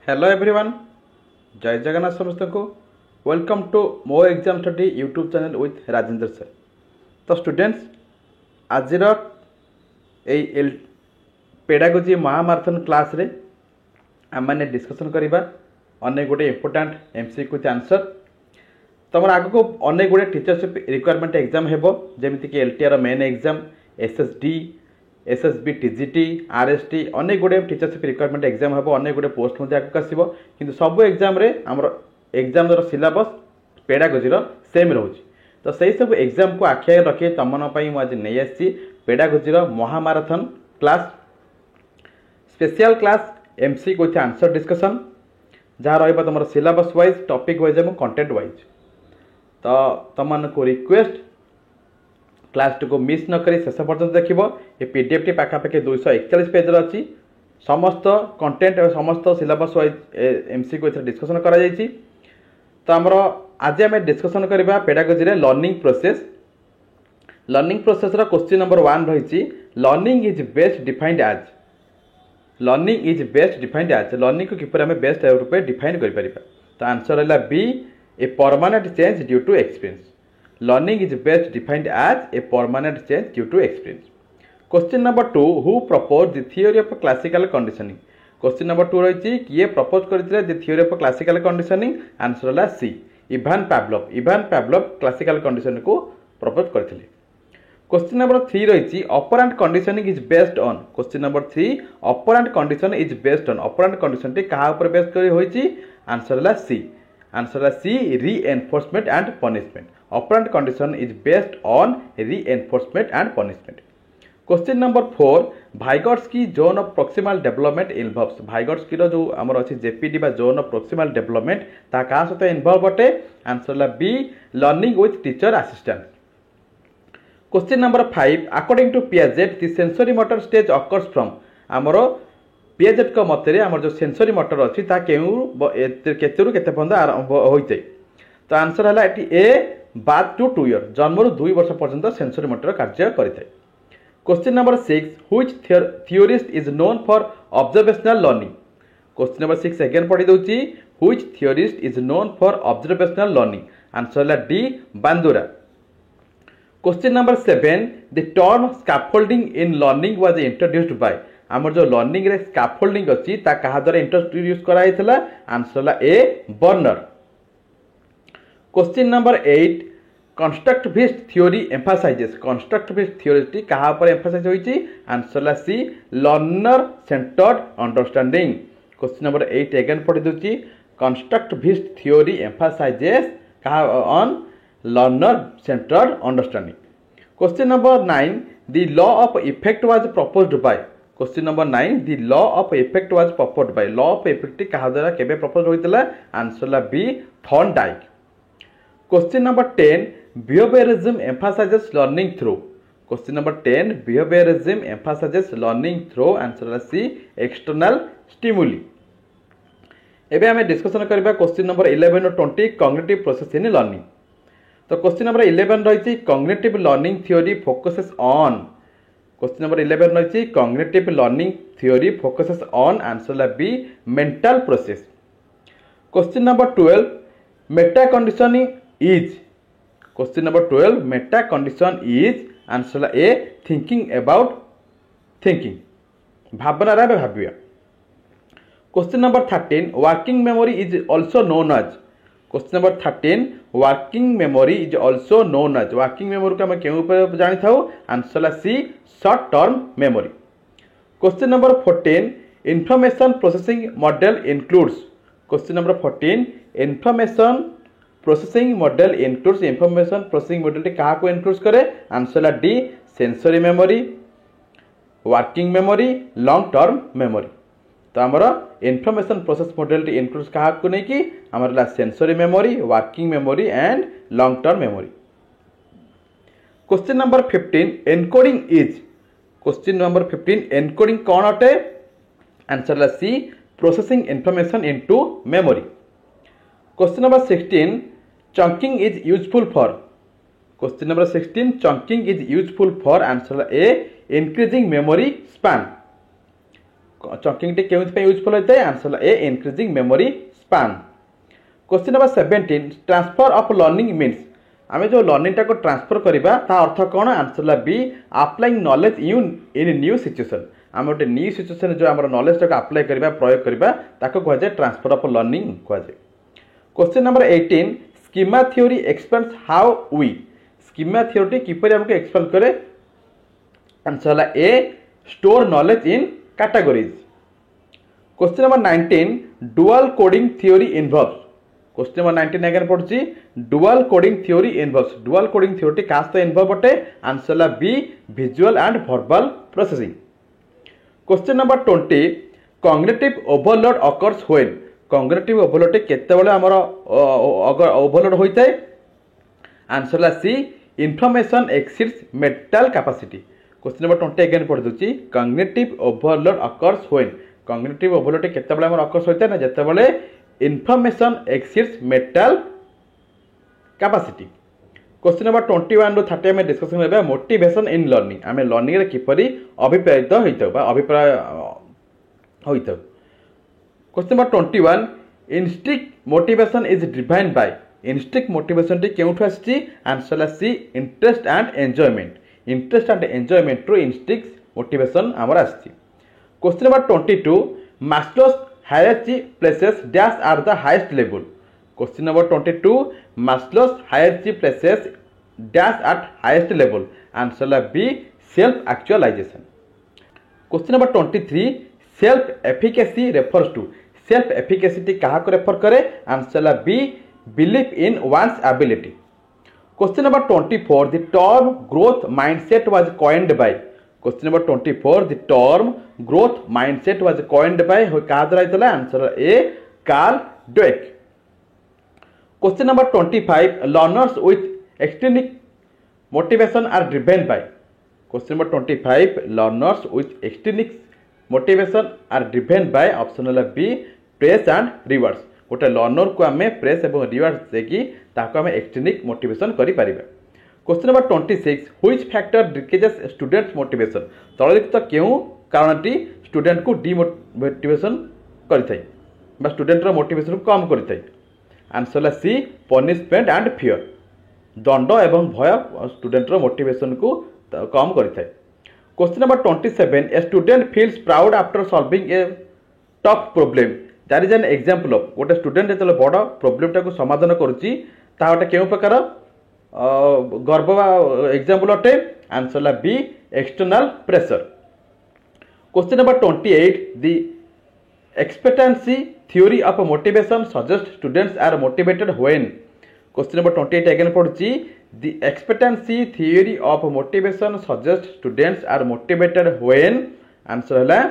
Hello everyone, जय जगन्नाथ समस्त को वेलकम टू मो exam study YouTube channel with Rajendra sir. तो स्टूडेंट्स आज पेडागोजी महामाराथन क्लास रे आम मैंने डिस्कसन करवा अनेक गोटे इंपोर्टाट एमसीक्यू आंसर। तुम आग को अनेक गुड़े टीचरशिप रिक्वायरमेंट एग्जाम हेबो जेमिति कि LTR main exam, SSD, SSB, TGT, RST अनेक गुड़े टीचरशिप रिक्वायरमेंट एग्जाम हेबो, अनेक गुड़े पोस्ट आगे आसो कि सब एग्जाम रे आमर एग्जाम सिलेबस पेडागोजी सेम रोचे। तो सही सब एग्जाम को आखि रखी तुम आज नहीं आसी पेडागोजी महामाराथन class special class MCQ with answer discussion जहाँ रहा तुम सिलेबस वाइज, टॉपिक वाइज और कंटेंट वाइज। तो तुमको रिक्वेस्ट क्लास को मिस न करी शेष पर्यटन देखिए। ये पीडीएफ टी पाखापाखि 241 पेज अच्छी समस्त कंटेंट और समस्त सिलेबस वाइज एमसीक्यू डिस्कसन करा जायछि। तो आमर आज आम डिस्कसन करबा पेडागोजी रे लर्निंग प्रोसेस। लर्निंग प्रोसेस रो क्वेश्चन नंबर 1 रही learning is best defined as. Learning is best defined as learning को किपर आम बेस्ट रूप डिफाइन कर पारिबा। तो आंसर है B, a permanent change due to experience. Learning is best defined as a permanent change due to experience. Question number 2, who proposed the theory of classical conditioning? Question number 2 रही किए propose करथिले the theory of classical conditioning? Answer है C, Ivan Pavlov. Ivan Pavlov classical conditioning को propose करथिले। Question number 3 रही operant conditioning is based on. Question number 3, operant condition is based on. Operant condition टी कहा ऊपर based करी होईची? Answer है C, answer है C, reinforcement and punishment. Operant condition is based on reinforcement and punishment. Question number 4, Vygotsky zone of proximal development involves. Vygotsky रो जो हमर अछि JPD बा zone of proximal development ता का सते इन्वॉल्व बटे? आंसर ला B, learning with teacher assistance. Question number 5, according to Piaget the sensory motor stage occurs from. हमर Piaget को मतरे हमर जो sensory motor अछि ता केतेरु केते पर्यंत आरंभ होइते? तो आंसर है एटी ए, बाद टू 2 ईयर जन्म 2 वर्ष पर्यंत सेंसरी मोटर कार्य करें। Question number 6, which theorist is known for observational learning. Question number 6 again पढ़ी दूची, which theorist is known for observational learning. Answer है D, Bandura. Question number 7, the term scaffolding in learning was introduced by. आमर जो learning रे scaffolding अछि ता कहा द्वारा इंट्रोड्यूस कराइतला? आंसर है A, Bruner. Question number 8, constructivist theory emphasizes. Constructivist theory कहा पर एम्फासाइज होईची? आंसर है C, learner centred understanding. Question number 8 again पढ़ी दूची, कंस्ट्रक्टिविस्ट थ्योरी एम्फासाइजेस कहा on learner centred understanding. Question number 9, the law of effect was proposed by. Question number 9, the law of effect was proposed by. Law of effect कहा द्वारा केबे propose होइतला? Answer है B, Thorndike. Question number 10, behaviorism emphasizes learning through. Question number 10, behaviorism emphasizes learning through. Answer is C, external stimuli. एबे हमें discussion करबा question number 11 और 20, cognitive process in learning. तो क्वेश्चन नंबर 11 रही cognitive learning theory focuses on. Question number 11 रही cognitive learning theory focuses on. Answer is B, mental process. Question number 12, meta conditioning is. Question number 12, meta condition is. Answer A, thinking about thinking. भावना रे भाबिया। Question number 13, working memory is also known as. Question number 13, working memory is also known as. Working memory को हम केउ ऊपर जानि थाउ? Answer C, short term memory. Question number 14, information processing model includes. Question number 14, information processing model includes. Information processing model टी कहा को includes करे? आंसर है D, sensory memory, working memory, long term memory. तो हमारा इंफॉर्मेशन प्रोसेस मॉडल टी includes कहा को नहीं कि हमारा sensory memory, working memory and long term memory. Question number 15, encoding is. Question number 15, encoding कौन अटे? आंसर है C, processing information into memory. Question number 16, chunking is useful for. Question number 16, chunking is useful for. Answer A, increasing memory span. Chunking टी केउथ पे useful होता है answer A increasing memory span. Question number 17 transfer of learning means आमे जो learning टा को transfer करबा ता अर्थ कोन answer B applying knowledge in new situation आम गोटे न्यू सिचुएशन जो आम नॉलेज टाक अप्लाई करबा प्रयोग करबा ताको कह जाए ट्रांसफर ऑफ लर्निंग कह जाए। Question number 18 schema theory explains how we schema theory किपरि हमको एक्सप्लेन करे answer A store knowledge in categories. Question number 19 dual coding theory involves question number 19 again पढ़ছি dual coding theory involves dual coding theory कास्ट involve बटे answer B visual and verbal processing. Question number 20 cognitive overload occurs when cognitive overload केतेबेले हमर overload होइते answer C information exceeds mental capacity. Question number 20 again पढ़ दूची cognitive overload occurs when cognitive overload केतेबेले हमर occurs होइते ना जेतेबेले information exceeds mental capacity. Question number 21 रो 30 में डिस्कशन करबा मोटिवेशन इन लर्निंग आमे लर्निंग रे किपरि अभिप्रायित होइतो बा अभिप्राय होइतो। Question number 21 instinct motivation is defined by instinct motivation टी केउठु आछि answer C interest and enjoyment interest and enjoyment रो इंस्टिंक्ट मोटिवेशन हमर आछि। Question number 22 Maslow's hierarchy places dash are the highest level question number 22 Maslow's hierarchy places dash at highest level answer B self actualisation. Question number 23 self efficacy refers to self efficacy टी कहा को refer करे answer B belief in one's ability. Question number 24 the term growth mindset was coined by question number 24 the term growth mindset was coined by का द्वारा answer A Carol Dweck. Question number 25 learners with extrinsic motivation are driven by question number 25 learners with extrinsic motivation are driven by option B prize and rewards गोटे learner को आम press और rewards देकी ताको आम extrinsic motivation करि परिबा। Question number 26 which factor decreases students motivation तलिखित क्यों कारणटी स्टूडेंट को डिमोटिवेशन करिथाय बा स्टूडेंट रो मोटिवेशन को कम करिथाय answer C punishment and fear दंड एवं भय स्टूडेंट रो मोटिवेशन को कम करिथाय। Question number 27 a student feels proud after solving a tough problem that is an example of गोटे स्टूडेंट जेतले बड़ प्रॉब्लम टा को समाधान करूची ता गोटे केउ प्रकार गर्व एग्जांपल अटे answer B external pressure. Question number 28 the expectancy theory of motivation suggest students are motivated when question number 28 again पढ़ुची the expectancy theory of motivation suggest students are motivated when answer है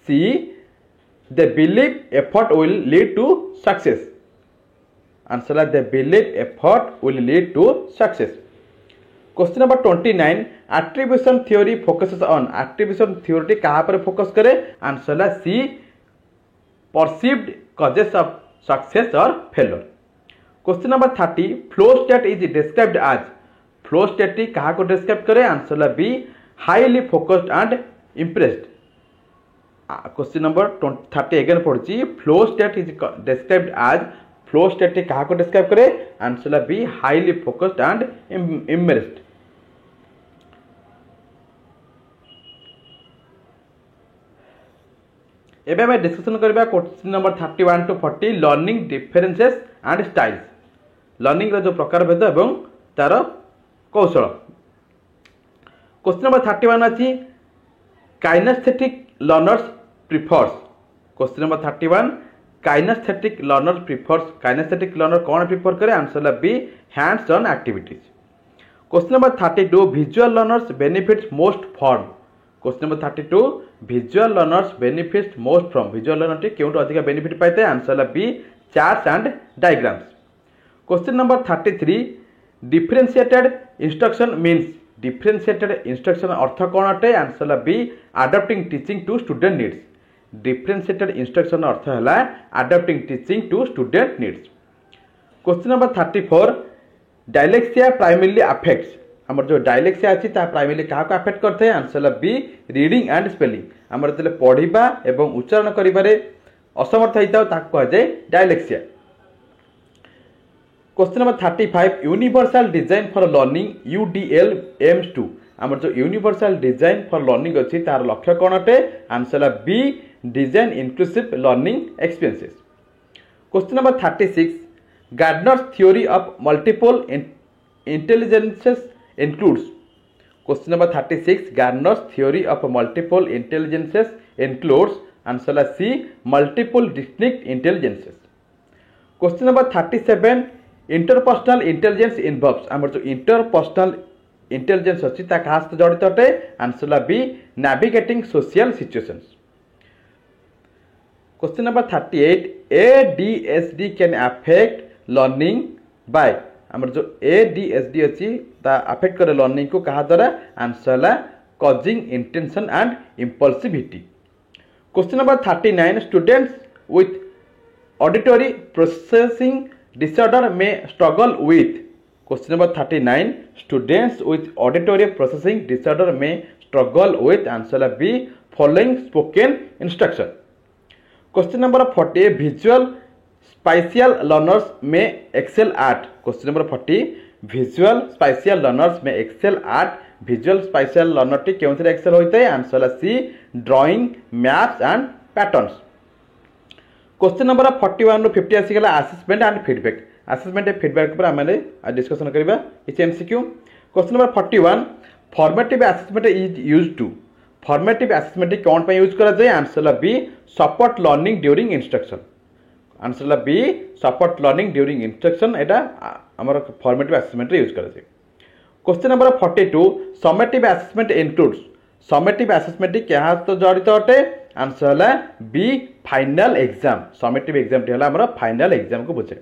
C the believe effort will lead to success answer है the believe effort will lead to success. Question number 29 attribution theory focuses on attribution theory कहाँ पर focus करे answer है सी perceived causes of success और failure. Question number 30 flow state is described as flow state कहाँ को describe करे answer है B highly focused and impressed. Question number 30 again पढ़ी flow state is described as flow state कहाँ को describe करे answer B highly focused and impressed. एबे हम डिस्कशन करबा question number 31 to 40 learning differences and styles learning रो जो प्रकार भेद एवं तार कौशल। क्वेश्चन नंबर 31 अछि kinaesthetic learners prefers question number 31 kinaesthetic learner prefers kinaesthetic learner कौन प्रिफर करे answer B hands on activities. Question number 32 visual learners benefits most from question number 32 visual learners benefits most from visual learner टी केउट अधिक benefit पाइते answer B charts and diagrams. Question number 33 differentiated instruction means differentiated instruction अर्थ कौन अटे answer B adopting teaching to student needs differentiated instruction अर्थ है adopting teaching to student needs. Question number 34 dyslexia primarily affects आमर जो dyslexia अच्छी primary क्या affect करते हैं answer B reading and spelling आमर जो पढ़ा एवं उच्चारण करिबारे असमर्थ होता कहुए dyslexia. Question number 35 universal design for learning UDL aims to आमर जो यूनिवर्सल डिजाइन फॉर लर्निंग अच्छी तार लक्ष्य कौन अटे answer B design inclusive learning experiences. Question number 36 Gardner's theory of multiple intelligences includes question number 36 Gardner's theory of multiple intelligences includes answer C multiple distinct intelligences। question number 37 interpersonal intelligence involves आमर जो interpersonal intelligence अच्छी ता कहाँ से जड़ित अटे answer B navigating social situations। question number 38 ADHD can affect learning by आमर जो ADHD अच्छी अफेक्ट करे लर्निंग को कहा द्वारा answer causing intention and impulsivity. Question number 39 students with auditory processing disorder में struggle with question number 39 students with auditory processing disorder में struggle with answer B following spoken instruction. Question number 40 visual spatial learners में excel art question number 40 visual spatial learners में excel art visual spatial learner टी क्यों excel होता है answer C drawing maps and patterns. Question number 41 ରୁ 50 आसीगला assessment and feedback assessment and feedback पर आमे डिस्कशन करबा इस MCQ. Question number 41 formative assessment is used to formative assessment कौन पे यूज करा जाए answer B support learning during instruction answer B support learning during instruction एटा हमर फॉर्मेटिव असेसमेंट यूज करा जाए। Question number 42 summative assessment includes summative assessment क्या तो जड़ित अटे आंसर है B final exam summative exam T हला हमर फाइनल एग्जाम को बुझे।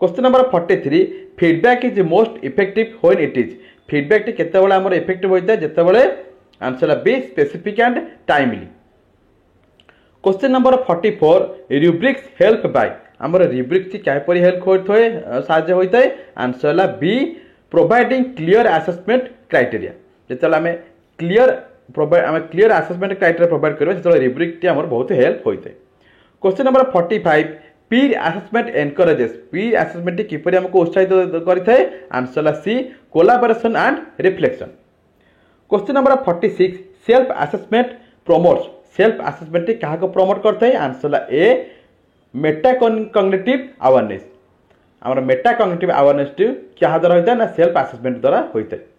Question number 43 feedback is most effective when it is feedback टी केते बेले हमर इफेक्टिव होइता जेते बेले answer B specific and timely. Question number 44 rubrics help by हमर रूब्रिक्स क्या परि हेल्प होय साहाय्य होता है answer B providing clear assessment criteria जेतले हमें क्लियर असेसमेंट क्राइटेरिया प्रोवाइड करबे जेतले रूब्रिक टी हमर बहुत हेल्प होइते। Question number 45 peer assessment encourages peer assessment टी किपरि हमको उत्साहित करिथाय answer C collaboration and reflection. Question number 46 self assessment promotes self assessment क्या प्रमोट करते हैं answer A meta cognitive awareness आम मेटा कॉग्निटिव अवेयरनेस क्या द्वारा होता है ना सेल्फ असेसमेंट द्वारा होता है।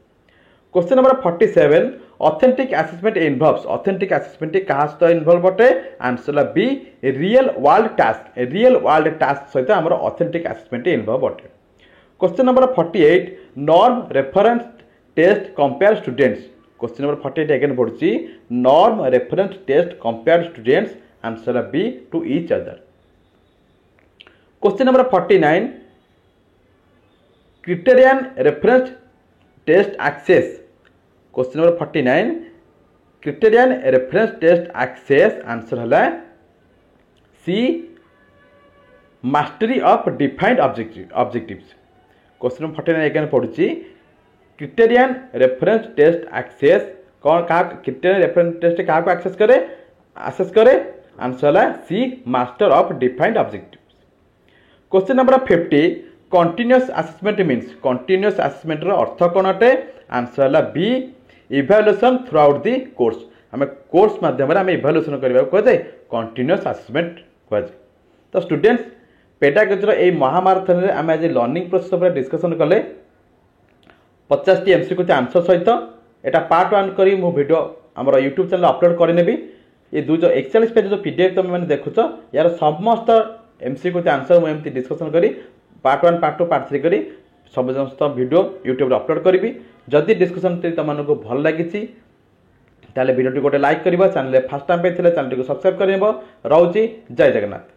Question number 47 authentic assessment involves authentic assessment क्या सहित इन्वॉल्व अटे answer B real world task सहित आम ऑथेंटिक असेसमेंट इन्वॉल्व अटे। Question number 48 norm reference test compare students question number 48 again पढ़ुची norm reference test compare students answer B to each other. Question number 49 criterion reference test assess question number 49 criterion reference test assess answer है C mastery of defined objectives question number 49 again पढ़ुची criterion reference test assess कौन क्या criterion reference test क्या assess करे answer है C master of defined objectives. Question number 50 continuous assessment means continuous assessment रो अर्थ कौन अटे आंसर है B evaluation throughout the course हमें कोर्स माध्यम आम इवैल्यूएशन करबा कह कंटीन्यूअस असेसमेंट कह। तो स्टूडेंट्स पेडागोजी ए महामाराथन में आम आज लर्निंग प्रोसेस पर डिस्कशन कले 50 टी एमसीक्यू आंसर सहित एटा पार्ट 1 करी मो वीडियो हमर यूट्यूब चैनल अपलोड करनेबी ये 241 पेज जो पीडीएफ तुम मैंने देखुच यार समस्त एमसीक्यू आंसर मुझे एमती डिस्कशन करी पार्ट 1 पार्ट 2 पार्ट 3 करी समस्त वीडियो यूट्यूब अपलोड करी जदि डिस्कशन तुमको भल लगी ताले वीडियो गोटे लाइक कर चैनल फास्ट टाइम पे चैनल को सब्सक्राइब कर रोचे जय जगन्नाथ।